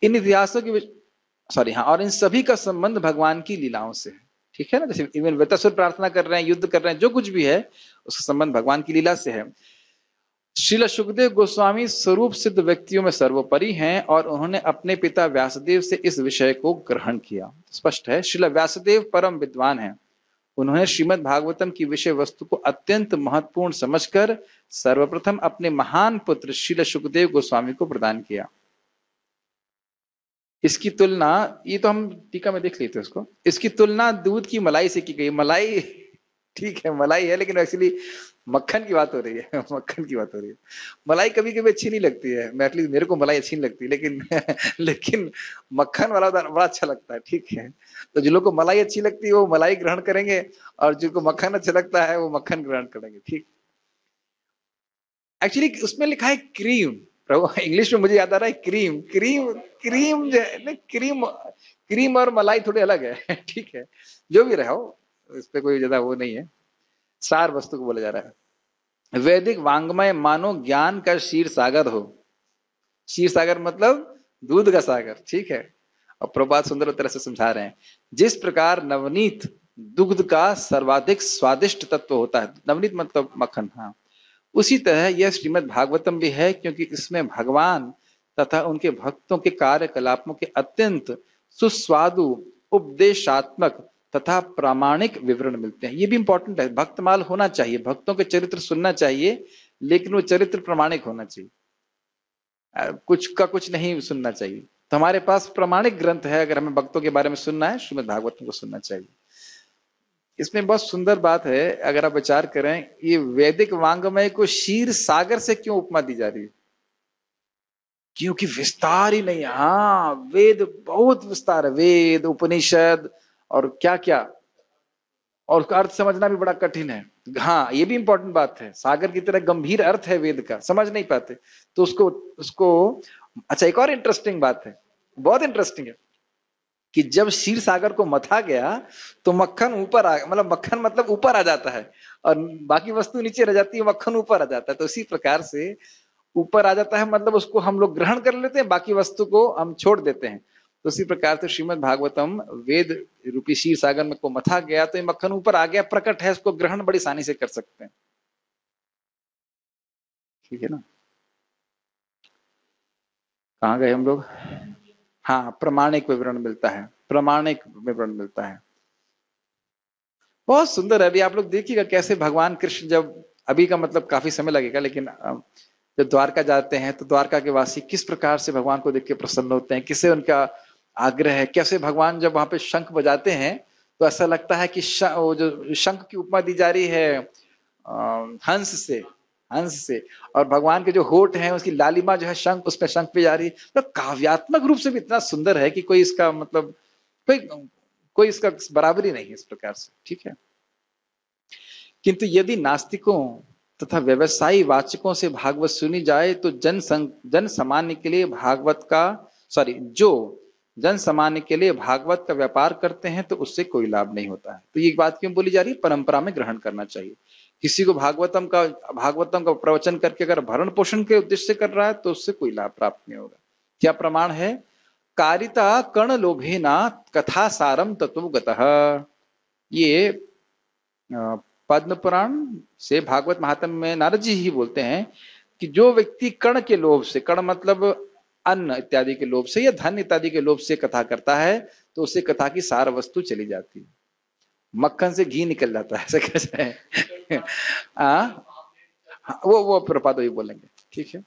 इन इतिहासों की हाँ, और इन सभी का संबंध भगवान की लीलाओं से है, ठीक है ना। जैसे इवन वृत्तासुर प्रार्थना कर रहे हैं, युद्ध कर रहे हैं, जो कुछ भी है उसका संबंध भगवान की लीला से है। श्रील सुखदेव गोस्वामी स्वरूप सिद्ध व्यक्तियों में सर्वोपरि हैं, और उन्होंने अपने पिता व्यासदेव से इस विषय को ग्रहण किया। स्पष्ट है, श्रील व्यासदेव परम विद्वान हैं, उन्होंने श्रीमद् भागवतम की विषय वस्तु को अत्यंत महत्वपूर्ण समझकर सर्वप्रथम अपने महान पुत्र श्रील सुखदेव गोस्वामी को प्रदान किया। इसकी तुलना, ये तो हम टीका में देख लेते उसको, इसकी तुलना दूध की मलाई से की गई। मलाई ठीक है, मलाई है, लेकिन एक्चुअली मक्खन की बात हो रही है। मक्खन की बात हो रही है। मलाई कभी कभी अच्छी नहीं लगती है, मैं एटलीस्ट मेरे को मलाई अच्छी नहीं लगती, लेकिन लेकिन मक्खन वाला बड़ा अच्छा लगता है। ठीक है, तो जिन लोगों को मलाई अच्छी लगती है वो मलाई ग्रहण करेंगे, और जिनको मक्खन अच्छा लगता है वो मक्खन ग्रहण करेंगे। ठीक, एक्चुअली उसमें लिखा है क्रीम, प्रभु इंग्लिश में मुझे याद आ रहा है क्रीम। क्रीम क्रीम जो है, क्रीम क्रीम और मलाई थोड़े अलग है। ठीक है, जो भी रहा हो, इस पे कोई ज्यादा वो नहीं है, सार वस्तु को बोला जा रहा है। वैदिक वांग्मय मानो ज्ञान का क्षीर सागर हो। क्षीर सागर मतलब दूध का सागर। ठीक है, और प्रभात सुंदर तरह से समझा रहे हैं, जिस प्रकार नवनीत दुग्ध का सर्वाधिक स्वादिष्ट तत्व होता है, नवनीत मतलब मक्खन, हाँ, उसी तरह यह श्रीमद् भागवतम भी है, क्योंकि इसमें भगवान तथा उनके भक्तों के कार्यकलापों के अत्यंत सुस्वादु उपदेशात्मक तथा प्रामाणिक विवरण मिलते हैं। ये भी इंपॉर्टेंट है, भक्तमाल होना चाहिए, भक्तों के चरित्र सुनना चाहिए, लेकिन वो चरित्र प्रामाणिक होना चाहिए, कुछ का कुछ नहीं सुनना चाहिए। तो हमारे पास प्रामाणिक ग्रंथ है, अगर हमें भक्तों के बारे में सुनना है, श्रीमद् भागवतम को सुनना चाहिए। इसमें बहुत सुंदर बात है, अगर आप विचार करें, ये वैदिक वांग्मय को क्षीर सागर से क्यों उपमा दी जा रही है? क्योंकि विस्तार ही नहीं है। हाँ, वेद बहुत विस्तार है, वेद उपनिषद और क्या क्या, और उसका अर्थ समझना भी बड़ा कठिन है। हाँ, ये भी इंपॉर्टेंट बात है, सागर की तरह गंभीर अर्थ है वेद का, समझ नहीं पाते, तो उसको उसको अच्छा, एक और इंटरेस्टिंग बात है, बहुत इंटरेस्टिंग है, कि जब क्षीर सागर को मथा गया तो मक्खन ऊपर आ, मतलब मक्खन मतलब ऊपर आ जाता है, और बाकी वस्तु नीचे रह जाती है, मक्खन ऊपर आ जाता है। तो इसी प्रकार से ऊपर आ जाता है, मतलब उसको हम लोग ग्रहण कर लेते हैं, बाकी वस्तु को हम छोड़ देते हैं। तो इसी प्रकार से श्रीमद् भागवतम वेद रूपी क्षीर सागर में को मथा गया, तो ये मक्खन ऊपर आ गया, प्रकट है, इसको ग्रहण बड़ी आसानी से कर सकते हैं। ठीक है ना, कहाँ गए हम लोग? हाँ, प्रमाणिक विवरण मिलता है, प्रमाणिक विवरण मिलता है, बहुत सुंदर है। अभी आप लोग देखिएगा कैसे भगवान कृष्ण, जब अभी का मतलब काफी समय लगेगा, लेकिन जब द्वारका जाते हैं तो द्वारका के वासी किस प्रकार से भगवान को देख के प्रसन्न होते हैं, किससे उनका आग्रह है, कैसे भगवान जब वहां पे शंख बजाते हैं तो ऐसा लगता है कि वो जो शंख की उपमा दी जा रही है हंस से, हंस से, और भगवान के जो होठ हैं उसकी लालिमा जो है शंख, उसमें शंख पे जा रही है। तो काव्यात्मक रूप से भी इतना सुंदर है कि कोई इसका मतलब कोई कोई इसका बराबरी नहीं है इस प्रकार से। ठीक है, किंतु यदि नास्तिकों तथा व्यवसायी वाचकों से भागवत सुनी जाए तो जन सामान्य के लिए भागवत का जो जन सामान्य के लिए भागवत का व्यापार करते हैं तो उससे कोई लाभ नहीं होता है। तो ये बात क्यों बोली जा रही है? परंपरा में ग्रहण करना चाहिए। किसी को भागवतम का प्रवचन करके अगर भरण पोषण के उद्देश्य से कर रहा है तो उससे कोई लाभ प्राप्त नहीं होगा। क्या प्रमाण है? कारिता कर्ण लोभेना कथा सारम तत्वगतः। ये पद्म पुराण से भागवत महात्म्य में नारद जी ही बोलते हैं कि जो व्यक्ति कर्ण के लोभ से, कर्ण मतलब अन्न इत्यादि के लोभ से या धन इत्यादि के लोभ से कथा करता है तो उससे कथा की सार वस्तु चली जाती है, मक्खन से घी निकल जाता है, ऐसे कैसे है? वो प्रपात वही बोलेंगे। ठीक है,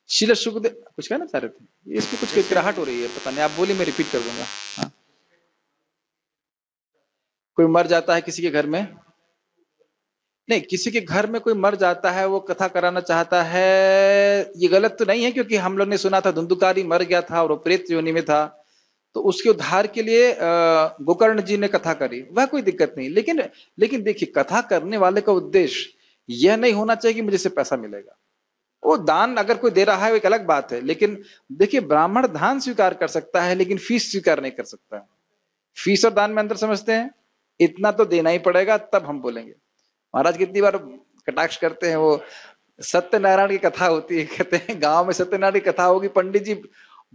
शील सुखदेव कुछ कहना चाह रहे थे, इसमें कुछ किराहट हो रही है, पता नहीं, आप बोलिए, मैं रिपीट कर दूंगा। हाँ, कोई मर जाता है किसी के घर में, नहीं, किसी के घर में कोई मर जाता है, वो कथा कराना चाहता है, ये गलत तो नहीं है, क्योंकि हम लोग ने सुना था धुंधुकारी मर गया था और वो प्रेत योनि में था, तो उसके उद्धार के लिए गोकर्ण जी ने कथा करी, वह कोई दिक्कत नहीं। लेकिन देखिए, कथा करने वाले का उद्देश्य यह नहीं होना चाहिए कि मुझे से पैसा मिलेगा। वो दान अगर कोई दे रहा है वो एक अलग बात है, लेकिन देखिए, ब्राह्मण दान स्वीकार कर सकता है लेकिन फीस स्वीकार नहीं कर सकता है। फीस और दान में अंतर समझते हैं? इतना तो देना ही पड़ेगा तब हम बोलेंगे। महाराज कितनी बार कटाक्ष करते हैं, वो सत्यनारायण की कथा होती है, कहते हैं गांव में सत्यनारायण की कथा होगी, पंडित जी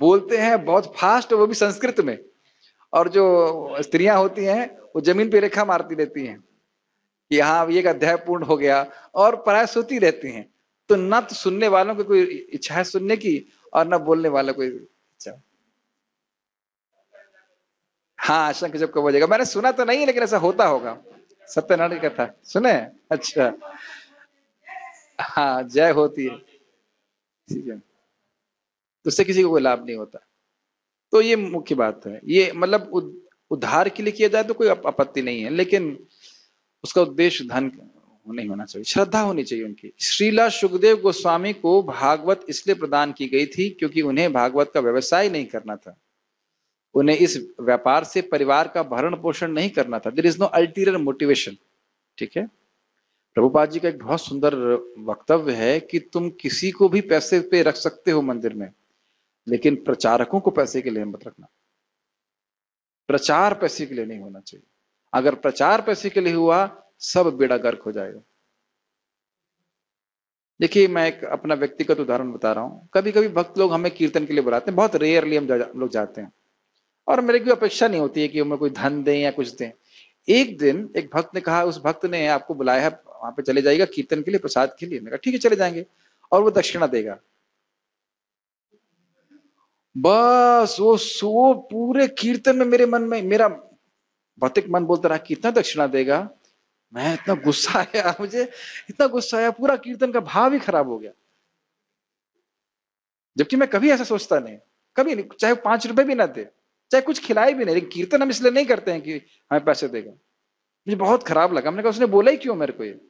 बोलते हैं बहुत फास्ट, वो भी संस्कृत में, और जो स्त्रियां होती हैं वो जमीन पे रेखा मारती रहती हैं कि हाँ ये अध्याय पूर्ण हो गया, और प्राय सोती रहती हैं। तो न तो सुनने वालों की कोई इच्छा है सुनने की, और न बोलने वाला कोई इच्छा। हाँ, शंख जब कब बजेगा, मैंने सुना तो नहीं है लेकिन ऐसा होता होगा। सत्यनारायण की कथा सुने? अच्छा। हाँ, जय होती है, ठीक है, तो उससे किसी को कोई लाभ नहीं होता। तो ये मुख्य बात है, ये मतलब उद्धार के लिए किया जाए तो कोई आपत्ति नहीं है, लेकिन उसका उद्देश्य धन नहीं होना चाहिए, श्रद्धा होनी चाहिए उनकी। श्रीला सुखदेव गोस्वामी को भागवत इसलिए प्रदान की गई थी क्योंकि उन्हें भागवत का व्यवसाय नहीं करना था, उन्हें इस व्यापार से परिवार का भरण पोषण नहीं करना था। There is no ulterior motivation. ठीक है, प्रभुपाद जी का एक बहुत सुंदर वक्तव्य है कि तुम किसी को भी पैसे पे रख सकते हो मंदिर में, लेकिन प्रचारकों को पैसे के लिए मत रखना। प्रचार पैसे के लिए नहीं होना चाहिए। अगर प्रचार पैसे के लिए हुआ, सब बेड़ा गर्क हो जाएगा। देखिए, मैं एक अपना व्यक्तिगत उदाहरण बता रहा हूं। कभी कभी भक्त लोग हमें कीर्तन के लिए बुलाते हैं, बहुत रेयरली हम लोग जाते हैं, और मेरे की अपेक्षा नहीं होती है कि हमें कोई धन दें या कुछ दें। एक दिन एक भक्त ने कहा, उस भक्त ने आपको बुलाया है, वहां पे चले जाएगा कीर्तन के लिए, प्रसाद के लिए। मैंने कहा ठीक है, चले जाएंगे, और वो दक्षिणा देगा। बस वो पूरे कीर्तन में मेरे मन में, मेरा भौतिक मन बोलता रहा कितना दक्षिणा देगा। मैं इतना गुस्सा आया, मुझे इतना गुस्सा आया, पूरा कीर्तन का भाव ही खराब हो गया। जबकि मैं कभी ऐसा सोचता नहीं, कभी नहीं, चाहे 5 रुपए भी ना दे, चाहे कुछ खिलाए भी नहीं, लेकिन कीर्तन हम इसलिए नहीं करते हैं कि हमें पैसे देगा। मुझे बहुत खराब लगा, मैंने कहा उसने बोला ही क्यों मेरे को, ये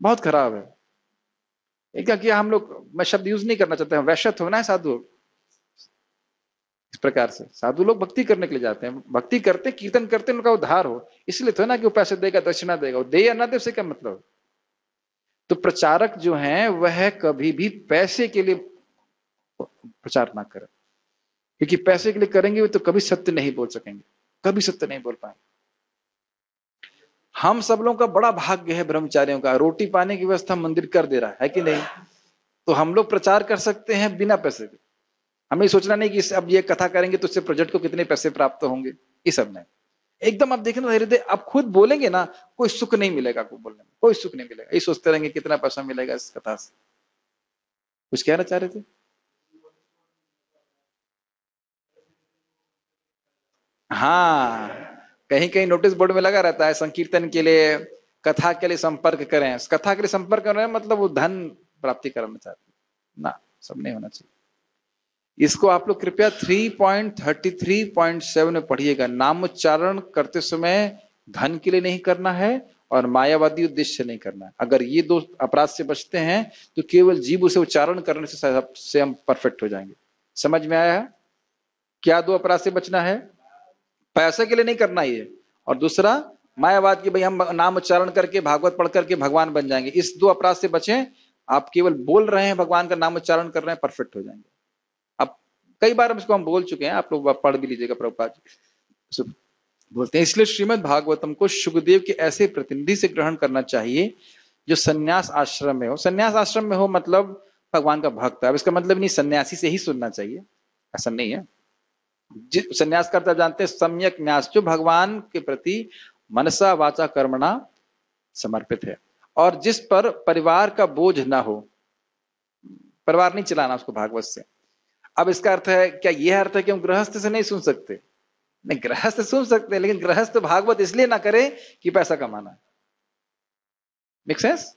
बहुत खराब है। ये क्या किया हम लोग, मैं शब्द यूज नहीं करना चाहता हूं, वैश्यत होना है साधु। इस प्रकार से साधु लोग भक्ति करने के लिए जाते हैं, भक्ति करते कीर्तन करते उनका उद्धार हो, इसलिए तो ना कि वो पैसे देगा, दक्षिणा देगा। वो दे या ना दे, उससे क्या मतलब। तो प्रचारक जो हैं वह कभी भी पैसे के लिए प्रचार ना करें, क्योंकि पैसे के लिए करेंगे तो कभी सत्य नहीं बोल सकेंगे, कभी सत्य नहीं बोल पाएंगे। हम सब लोगों का बड़ा भाग्य है ब्रह्मचारियों का, रोटी पाने की व्यवस्था मंदिर कर दे रहा है कि नहीं, तो हम लोग प्रचार कर सकते हैं बिना पैसे के। हमें सोचना नहीं कि अब ये कथा करेंगे तो इससे प्रोजेक्ट को कितने पैसे प्राप्त होंगे, ये सब नहीं। एकदम आप देखें ना, हृदय आप खुद बोलेंगे ना, कोई सुख नहीं मिलेगा, आपको बोलने में कोई सुख नहीं मिलेगा। ये सोचते रहेंगे कितना पैसा मिलेगा इस कथा से। कुछ कहना चाह रहे थे? हाँ, कहीं कहीं नोटिस बोर्ड में लगा रहता है, संकीर्तन के लिए, कथा के लिए संपर्क करें। कथा के लिए संपर्क कर रहे हैं मतलब वो धन प्राप्ति करना चाहते हैं ना, सब नहीं होना चाहिए। इसको आप लोग कृपया 3.33.7 में पढ़िएगा। नामोच्चारण करते समय धन के लिए नहीं करना है और मायावादी उद्देश्य नहीं करना है। अगर ये दो अपराध से बचते हैं तो केवल जीव उसे उच्चारण करने से हम परफेक्ट हो जाएंगे। समझ में आया है? क्या दो अपराध से बचना है? पैसे के लिए नहीं करना ये, और दूसरा मायावाद की भाई हम नाम उच्चारण करके भागवत पढ़ करके भगवान बन जाएंगे। इस दो अपराध से बचें। आप केवल बोल रहे हैं, भगवान का नाम उच्चारण कर रहे हैं, परफेक्ट हो जाएंगे। अब कई बार हम इसको बोल चुके हैं, आप लोग पढ़ भी लीजिएगा। प्रभुपाद जी बोलते हैं, इसलिए श्रीमद् भागवतम को शुकदेव के ऐसे प्रतिनिधि से ग्रहण करना चाहिए जो संन्यास आश्रम में हो। संन्यास आश्रम में हो मतलब भगवान का भक्त है। अब इसका मतलब नहीं सन्यासी से ही सुनना चाहिए, ऐसा नहीं है। संन्यास करता जानते हैं सम्यक न्यास, जो भगवान के प्रति मनसा वाचा कर्मणा समर्पित है, और जिस पर परिवार का बोझ ना हो। परिवार नहीं चलाना उसको भागवत से। अब इसका अर्थ है क्या, यह अर्थ है कि हम गृहस्थ से नहीं सुन सकते? नहीं, गृहस्थ सुन सकते हैं, लेकिन गृहस्थ भागवत इसलिए ना करे कि पैसा कमाना है। Make sense?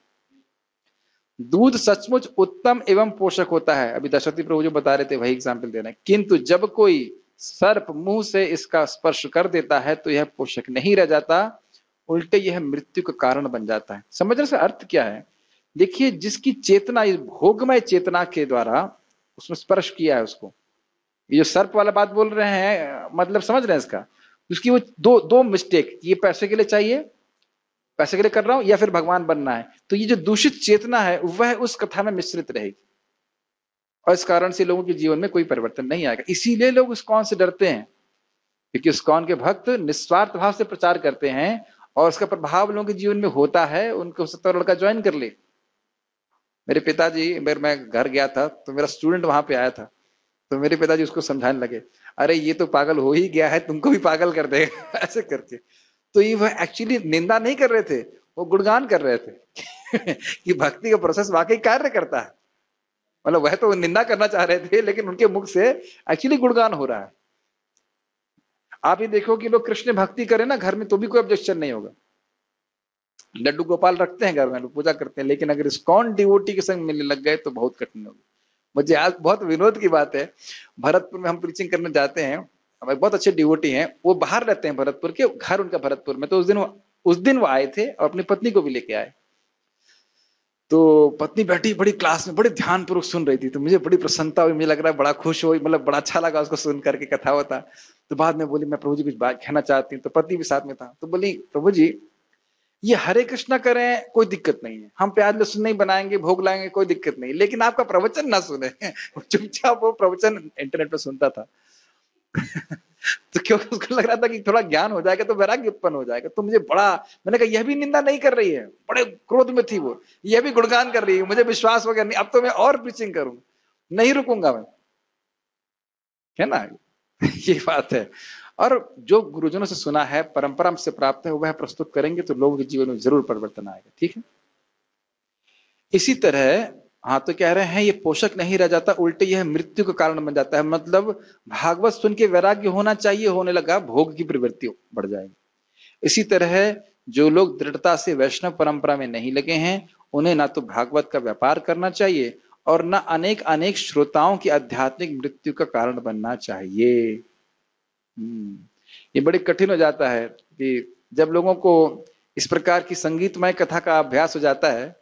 दूध सचमुच उत्तम एवं पोषक होता है, अभी दशरथी प्रभु जो बता रहे थे वही एग्जाम्पल दे रहे हैं, किंतु जब कोई सर्प मुंह से इसका स्पर्श कर देता है तो यह पोषक नहीं रह जाता, उल्टे यह मृत्यु का कारण बन जाता है। समझने से अर्थ क्या है? देखिए, जिसकी चेतना इस भोगमय चेतना के द्वारा उसमें स्पर्श किया है उसको, ये जो सर्प वाला बात बोल रहे हैं, मतलब समझ रहे हैं इसका? उसकी वो दो मिस्टेक, ये पैसे के लिए चाहिए, पैसे के लिए कर रहा हूं, या फिर भगवान बनना है, तो ये जो दूषित चेतना है वह उस कथा में मिश्रित रहेगी, और इस कारण से लोगों के जीवन में कोई परिवर्तन नहीं आएगा। इसीलिए लोग उस कौन से डरते हैं, क्योंकि उस कौन के भक्त निस्वार्थ भाव से प्रचार करते हैं और उसका प्रभाव लोगों के जीवन में होता है। उनको 70 लड़का ज्वाइन कर ले। मेरे पिताजी, मैं घर गया था तो मेरा स्टूडेंट वहां पे आया था, तो मेरे पिताजी उसको समझाने लगे, अरे ये तो पागल हो ही गया है, तुमको भी पागल कर देगा ऐसे करके। तो ये वह एक्चुअली निंदा नहीं कर रहे थे, वो गुणगान कर रहे थे कि भक्ति का प्रोसेस वाकई कार्य करता है। मतलब वह तो निंदा करना चाह रहे थे, लेकिन उनके मुख से एक्चुअली गुणगान हो रहा है। आप ये देखो कि लोग कृष्ण भक्ति करें ना घर में तो भी कोई ऑब्जेक्शन नहीं होगा, लड्डू गोपाल रखते हैं घर में, लोग पूजा करते हैं, लेकिन अगर इस्कॉन डिवोटी के संग मिलने लग गए तो बहुत कठिन होगी। मुझे आज बहुत विनोद की बात है, भरतपुर में हम प्रीचिंग करने जाते हैं, हमारे बहुत अच्छे डिवोटी हैं, वो बाहर रहते हैं भरतपुर के, घर उनका भरतपुर में, तो उस दिन वो आए थे और अपनी पत्नी को भी लेके आए। तो पत्नी बैठी बड़ी क्लास में बड़े ध्यान पूर्वक सुन रही थी, तो मुझे बड़ी प्रसन्नता हुई, मुझे लग रहा है बड़ा खुश हुई, मतलब बड़ा अच्छा लगा उसको सुन करके कथा होता। तो बाद में बोली मैं प्रभु जी कुछ बात कहना चाहती हूँ, तो पति भी साथ में था, तो बोली प्रभु जी ये हरे कृष्णा करें कोई दिक्कत नहीं है, हम प्याज लहसुन नहीं बनाएंगे, भोग लाएंगे, कोई दिक्कत नहीं, लेकिन आपका प्रवचन ना सुने। चुपचाप वो प्रवचन इंटरनेट पे सुनता था। तो क्योंकि उसको लग रहा था कि थोड़ा ज्ञान हो जाएगा तो वैराग्य उत्पन्न हो जाएगा। तो मुझे बड़ा, मैंने कहा यह भी निंदा नहीं कर रही है, बड़े क्रोध में थी वो, यह भी गुणगान कर रही है, मुझे विश्वास हो गया नहीं अब तो मैं और प्रीचिंग करूंगा, नहीं रुकूंगा मैं, है ना। ये बात है। और जो गुरुजनों से सुना है, परंपरा से प्राप्त है, वह प्रस्तुत करेंगे तो लोगों के जीवन में जरूर परिवर्तन आएगा। ठीक है, इसी तरह हाँ तो कह रहे हैं ये पोषक नहीं रह जाता, उल्टे यह मृत्यु का कारण बन जाता है। मतलब भागवत सुन के वैराग्य होना चाहिए, होने लगा भोग की प्रवृत्ति बढ़ जाएगी। इसी तरह जो लोग दृढ़ता से वैष्णव परंपरा में नहीं लगे हैं, उन्हें ना तो भागवत का व्यापार करना चाहिए और ना अनेक अनेक श्रोताओं की आध्यात्मिक मृत्यु का कारण बनना चाहिए। ये बड़ी कठिन हो जाता है कि जब लोगों को इस प्रकार की संगीतमय कथा का अभ्यास हो जाता है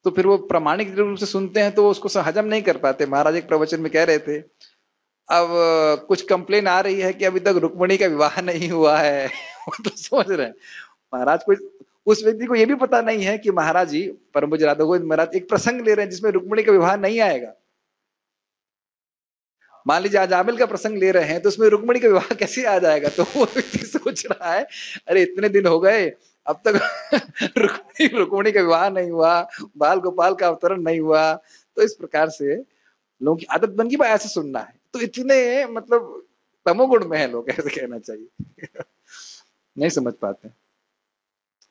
तो फिर वो प्रामाणिक रूप से सुनते हैं तो उसको हजम नहीं कर पाते। महाराज एक प्रवचन में कह रहे थे, अब कुछ कंप्लेन आ रही है कि अभी तक रुक्मिणी का विवाह नहीं हुआ है। वो तो समझ रहे हैं महाराज को, उस व्यक्ति को यह भी पता नहीं है कि महाराज जी परम पूज्य राधा गोविंद महाराज एक प्रसंग ले रहे हैं जिसमें रुक्मिणी का विवाह नहीं आएगा। मान लीजिए आज आमिल का प्रसंग ले रहे हैं तो उसमें रुक्मिणी का विवाह कैसे आ जाएगा। तो वो व्यक्ति सोच रहा है अरे इतने दिन हो गए अब तक रुक्मिणी का विवाह नहीं हुआ, बाल गोपाल का अवतरण नहीं हुआ। तो इस प्रकार से लोगों की आदत बन गई भाई ऐसे सुनना है, तो इतने मतलब तमोगुण में है लोग, ऐसे कहना चाहिए। नहीं समझ पाते,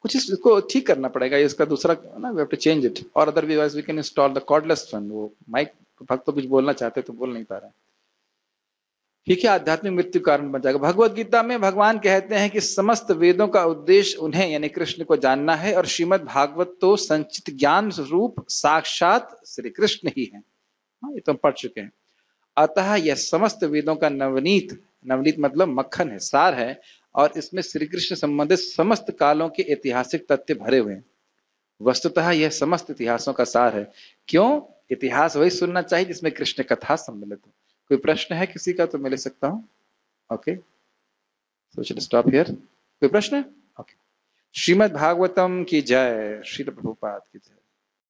कुछ इसको ठीक करना पड़ेगा। इसका दूसरा ना we have to change it, और otherwise we can install the cordless one. वो माइक भक्त तो कुछ बोलना चाहते तो बोल नहीं पा रहे हैं। ठीक है, आध्यात्मिक मृत्यु कारण बन जाएगा। भगवत गीता में भगवान कहते हैं कि समस्त वेदों का उद्देश्य उन्हें यानी कृष्ण को जानना है, और श्रीमद् भागवत तो संचित ज्ञान रूप साक्षात श्री कृष्ण ही है। हाँ, ये तो हम पढ़ चुके हैं। अतः यह समस्त वेदों का नवनीत, नवनीत मतलब मक्खन है, सार है, और इसमें श्री कृष्ण संबंधित समस्त कालों के ऐतिहासिक तथ्य भरे हुए हैं। वस्तुतः यह समस्त इतिहासों का सार है। क्यों? इतिहास वही सुनना चाहिए जिसमें कृष्ण कथा सम्मिलित हो। कोई प्रश्न है किसी का तो मैं ले सकता हूं? Okay, so should stop here. कोई प्रश्न है? ओके। श्रीमद् भागवतम की जय, श्रील प्रभुपाद की जय।